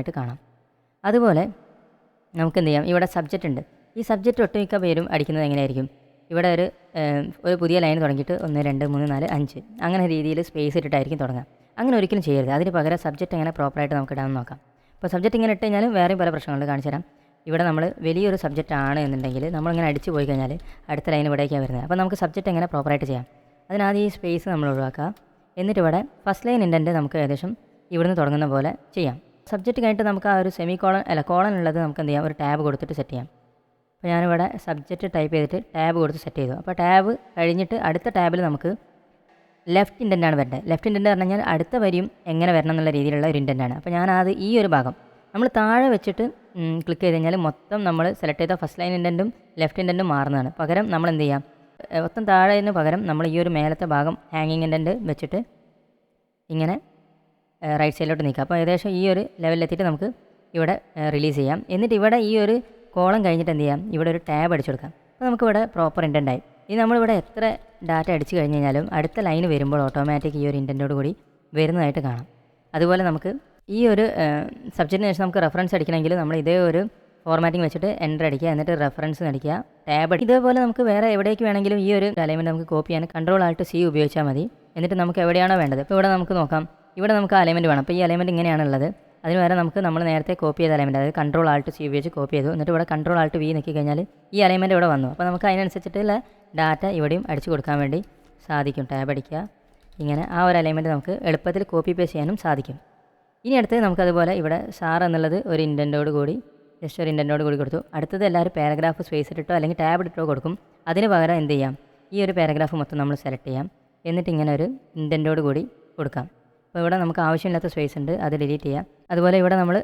വരുന്നതായിട്ട് കാണാം. അതുപോലെ നമുക്ക് എന്ത് ചെയ്യാം, ഇവിടെ സബ്ജക്റ്റ് ഉണ്ട്. ഈ സബ്ജക്റ്റ് ഒട്ടുമിക്ക പേരും അടിക്കുന്നത് എങ്ങനെയായിരിക്കും, ഇവിടെ ഒരു പുതിയ ലൈൻ തുടങ്ങിയിട്ട് 1 2 3 4 5 അങ്ങനെ രീതിയിൽ സ്പേസ് ഇട്ടിട്ടായിരിക്കും തുടങ്ങുക. അങ്ങനെ ഒരിക്കലും ചെയ്യരുത്. അതിന് പകരം സബ്ജക്റ്റ് എങ്ങനെ പ്രോപ്പറായിട്ട് നമുക്ക് ഇടാമെന്ന് നോക്കാം. അപ്പോൾ സബ്ജക്റ്റ് ഇങ്ങനെ ഇട്ട് കഴിഞ്ഞാൽ വേറെയും പല പ്രശ്നങ്ങളുണ്ട്, കാണിച്ചു തരാം. ഇവിടെ നമ്മൾ വലിയൊരു സബ്ജക്റ്റ് ആണ് എന്നുണ്ടെങ്കിൽ നമ്മളിങ്ങനെ അടിച്ച് പോയി കഴിഞ്ഞാൽ അടുത്ത ലൈൻ ഇവിടേക്കാണ് വരുന്നത്. അപ്പോൾ നമുക്ക് സബ്ജക്റ്റ് എങ്ങനെ പ്രോപ്പറായിട്ട് ചെയ്യാം, അതിനാദ്യം ഈ സ്പേസ് നമ്മൾ ഒഴിവാക്കുക. എന്നിട്ട് ഇവിടെ ഫസ്റ്റ് ലൈൻ ഇൻഡൻറ്റ് നമുക്ക് ഏകദേശം ഇവിടുന്ന് തുടങ്ങുന്ന പോലെ ചെയ്യാം. സബ്ജക്റ്റ് കഴിഞ്ഞിട്ട് നമുക്ക് ആ ഒരു കോളൻ ഉള്ളത് നമുക്ക് എന്ത് ചെയ്യാം, ഒരു ടാബ് കൊടുത്തിട്ട് സെറ്റ് ചെയ്യാം. അപ്പോൾ ഞാനിവിടെ സബ്ജക്റ്റ് ടൈപ്പ് ചെയ്തിട്ട് ടാബ് കൊടുത്ത് സെറ്റ് ചെയ്തു. അപ്പോൾ ടാബ് കഴിഞ്ഞിട്ട് അടുത്ത ടാബിൽ നമുക്ക് ലെഫ്റ്റ് ഇൻഡൻ്റാണ് വരേണ്ടത്. ലെഫ്റ്റ് ഇൻഡൻ്റ് പറഞ്ഞു കഴിഞ്ഞാൽ അടുത്ത വരിയും എങ്ങനെ വരണം എന്നുള്ള രീതിയിലുള്ള ഒരു ഇൻഡൻ്റാണ്. അപ്പോൾ ഞാനത് ഈ ഒരു ഭാഗം നമ്മൾ താഴെ വെച്ചിട്ട് ക്ലിക്ക് ചെയ്ത് കഴിഞ്ഞാൽ മൊത്തം നമ്മൾ സെലക്ട് ചെയ്ത ഫസ്റ്റ് ലൈൻ ഇൻഡൻറ്റും ലെഫ്റ്റ് ഇൻഡൻറ്റും മാറുന്നതാണ്. പകരം നമ്മൾ എന്ത് ചെയ്യാം, മൊത്തം താഴെന് പകരം നമ്മൾ ഈ ഒരു മേലത്തെ ഭാഗം ഹാങ്ങിങ് ഇൻഡൻറ്റ് വെച്ചിട്ട് ഇങ്ങനെ റൈറ്റ് സൈഡിലോട്ട് നീക്കുക. അപ്പോൾ ഏകദേശം ഈ ഒരു ലെവലിലെത്തിയിട്ട് നമുക്ക് ഇവിടെ റിലീസ് ചെയ്യാം. എന്നിട്ട് ഇവിടെ ഈ ഒരു കോളം കഴിഞ്ഞിട്ട് എന്ത് ചെയ്യാം, ഇവിടെ ഒരു ടാബ് അടിച്ചു കൊടുക്കാം. അപ്പോൾ നമുക്കിവിടെ പ്രോപ്പർ ഇൻഡൻ്റായി. ഇനി നമ്മളിവിടെ എത്ര ഡാറ്റ അടിച്ചു കഴിഞ്ഞ് കഴിഞ്ഞാലും അടുത്ത ലൈന് വരുമ്പോൾ ഓട്ടോമാറ്റിക് ഈ ഒരു ഇൻഡൻറ്റോട് കൂടി വരുന്നതായിട്ട് കാണാം. അതുപോലെ നമുക്ക് ഈ ഒരു സബ്ജക്റ്റിന് ശേഷം നമുക്ക് റെഫറൻസ് അടിക്കണമെങ്കിൽ നമ്മൾ ഇതേ ഒരു ഫോർമാറ്റിംഗ് വെച്ചിട്ട് എൻ്റർ അടിക്കുക, എന്നിട്ട് റെഫറൻസ് അടിക്കുക, ടാബ് അടിക്കുക. ഇതേപോലെ നമുക്ക് വേറെ എവിടേക്ക് വേണമെങ്കിലും ഈ ഒരു അലൈൻമെൻറ്റ് നമുക്ക് കോപ്പി ചെയ്യാൻ Ctrl+Alt+C ഉപയോഗിച്ചാൽ മതി. എന്നിട്ട് നമുക്ക് എവിടെയാണോ വേണ്ടത്, ഇപ്പോൾ ഇവിടെ നമുക്ക് നോക്കാം, ഇവിടെ നമുക്ക് അലൈൻമെൻറ്റ് വേണം. അപ്പോൾ ഈ അലൈൻമെൻറ്റ് ഇങ്ങനെയാണുള്ളത്. അതിന് വരെ നമ്മൾ നേരത്തെ കോപ്പി ചെയ്ത അലൈൻമെൻറ്റ്, അതായത് Ctrl+Alt+C ഉപയോഗിച്ച് കോപ്പി ചെയ്തു. എന്നിട്ട് ഇവിടെ Ctrl+Alt+V നിൽക്കി കഴിഞ്ഞാൽ ഈ അലൈൻമെൻറ്റ് ഇവിടെ വന്നു. അപ്പോൾ നമുക്ക് അതിനനുസരിച്ചിട്ടുള്ള ഡാറ്റ ഇവിടെയും അടിച്ചു കൊടുക്കാൻ വേണ്ടി സാധിക്കും. ടാബ് അടിക്കുക, ഇങ്ങനെ ആ ഒരു അലൈൻമെൻറ്റ് നമുക്ക് എളുപ്പത്തിൽ കോപ്പി പേസ്റ്റ് ചെയ്യാനും സാധിക്കും. ഇനി അടുത്ത് നമുക്കതുപോലെ ഇവിടെ സാർ എന്നുള്ളത് ഒരു ഇൻഡൻറ്റോട് കൂടി ജസ്റ്റ് ഒരു ഇൻഡൻറ്റോട് കൂടി കൊടുത്തു. അടുത്തത് എല്ലാവരും പാരഗ്രാഫ് സ്പേസ് ഇട്ടോ അല്ലെങ്കിൽ ടാബ് ഇട്ടോ കൊടുക്കും. അതിന് പകരം എന്ത് ചെയ്യാം, ഈ ഒരു പാരഗ്രാഫ് മൊത്തം നമ്മൾ സെലക്ട് ചെയ്യാം. എന്നിട്ട് ഇങ്ങനെ ഒരു ഇൻഡൻറ്റോട് കൂടി കൊടുക്കാം. അപ്പോൾ ഇവിടെ നമുക്ക് ആവശ്യമില്ലാത്ത സ്പേസ് ഉണ്ട്, അത് ഡിലീറ്റ് ചെയ്യാം. അതുപോലെ ഇവിടെ നമ്മൾ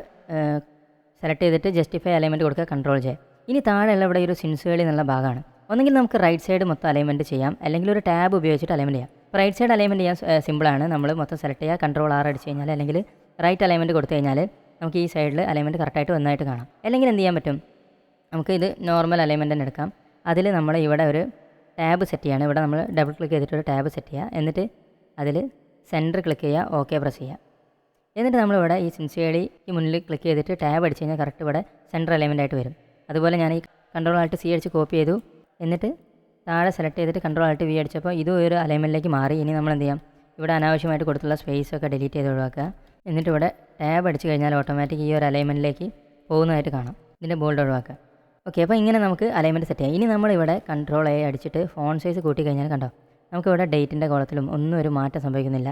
സെലക്ട് ചെയ്തിട്ട് ജസ്റ്റിഫൈ അലൈൻമെൻറ്റ് കൊടുക്കുക, Ctrl+J. ഇനി താഴെയുള്ള ഇവിടെ ഒരു സിൻസിയർലി എന്നുള്ള ഭാഗമാണ്. ഒന്നെങ്കിൽ നമുക്ക് റൈറ്റ് സൈഡ് മൊത്തം അലൈൻമെൻറ്റ് ചെയ്യാം, അല്ലെങ്കിൽ ഒരു ടാബ് ഉപയോഗിച്ചിട്ട് അലൈൻമെൻറ്റ് ചെയ്യാം. അപ്പോൾ റൈറ്റ് സൈഡ് അലൈൻമെൻറ്റ് ചെയ്യാൻ സിമ്പിളാണ്. നമ്മൾ മൊത്തം സെലക്ട് ചെയ്യുക, Ctrl+R അടിച്ച് കഴിഞ്ഞാൽ അല്ലെങ്കിൽ റൈറ്റ് അലൈൻമെൻറ്റ് കൊടുത്തു കഴിഞ്ഞാൽ നമുക്ക് ഈ സൈഡിൽ അലൈൻമെൻറ്റ് കറക്റ്റായിട്ട് വന്നായിട്ട് കാണാം. അല്ലെങ്കിൽ എന്ത് ചെയ്യാൻ പറ്റും, നമുക്ക് ഇത് നോർമൽ അലൈൻമെൻറ്റ് തന്നെ എടുക്കാം. അതിൽ നമ്മൾ ഇവിടെ ഒരു ടാബ് സെറ്റ് ചെയ്യാണ്. ഇവിടെ നമ്മൾ ഡബിൾ ക്ലിക്ക് ചെയ്തിട്ട് ഒരു ടാബ് സെറ്റ് ചെയ്യുക. എന്നിട്ട് അതിൽ സെൻറ്റർ ക്ലിക്ക് ചെയ്യുക, ഓക്കെ പ്രസ് ചെയ്യുക. എന്നിട്ട് നമ്മളിവിടെ ഈ സിൻസിയർലിക്ക് മുന്നിൽ ക്ലിക്ക് ചെയ്തിട്ട് ടാബ് അടിച്ച് കഴിഞ്ഞാൽ കറക്റ്റ് ഇവിടെ സെൻറ്റർ അലൈൻമെൻറ്റ് ആയിട്ട് വരും. അതുപോലെ ഞാൻ ഈ Ctrl+Alt+C അടിച്ച് കോപ്പി ചെയ്തു. എന്നിട്ട് താഴെ സെലക്ട് ചെയ്തിട്ട് Ctrl+Alt+V അടിച്ചപ്പോൾ ഇതും ഒരു അലൈൻമെൻറ്റിലേക്ക് മാറി. ഇനി നമ്മൾ എന്ത് ചെയ്യാം, ഇവിടെ അനാവശ്യമായിട്ട് കൊടുത്തുള്ള സ്പേസ് ഒക്കെ ഡിലീറ്റ് ചെയ്ത് ഒഴിവാക്കുക. എന്നിട്ട് ഇവിടെ ടാബ് അടിച്ച് കഴിഞ്ഞാൽ ഓട്ടോമാറ്റിക് ഈ ഒരു അലൈൻമെൻറ്റിലേക്ക് പോകുന്നതായിട്ട് കാണാം. ഇതിൻ്റെ ബോൾഡ് ഒഴിവാക്കുക. ഓക്കെ, അപ്പോൾ ഇങ്ങനെ നമുക്ക് അലൈൻമെൻറ്റ് സെറ്റ് ചെയ്യാം. ഇനി നമ്മളിവിടെ Ctrl+A അടിച്ചിട്ട് ഫോൺ സൈസ് കൂട്ടി കഴിഞ്ഞാൽ കണ്ടോ, നമുക്കിവിടെ ഡേറ്റിൻ്റെ കോളത്തിലും ഒന്നും ഒരു മാറ്റം സംഭവിക്കുന്നില്ല.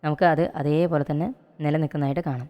നമുക്ക് അത് അതേപോലെ തന്നെ നിലനിൽക്കുന്നതായിട്ട് കാണാം.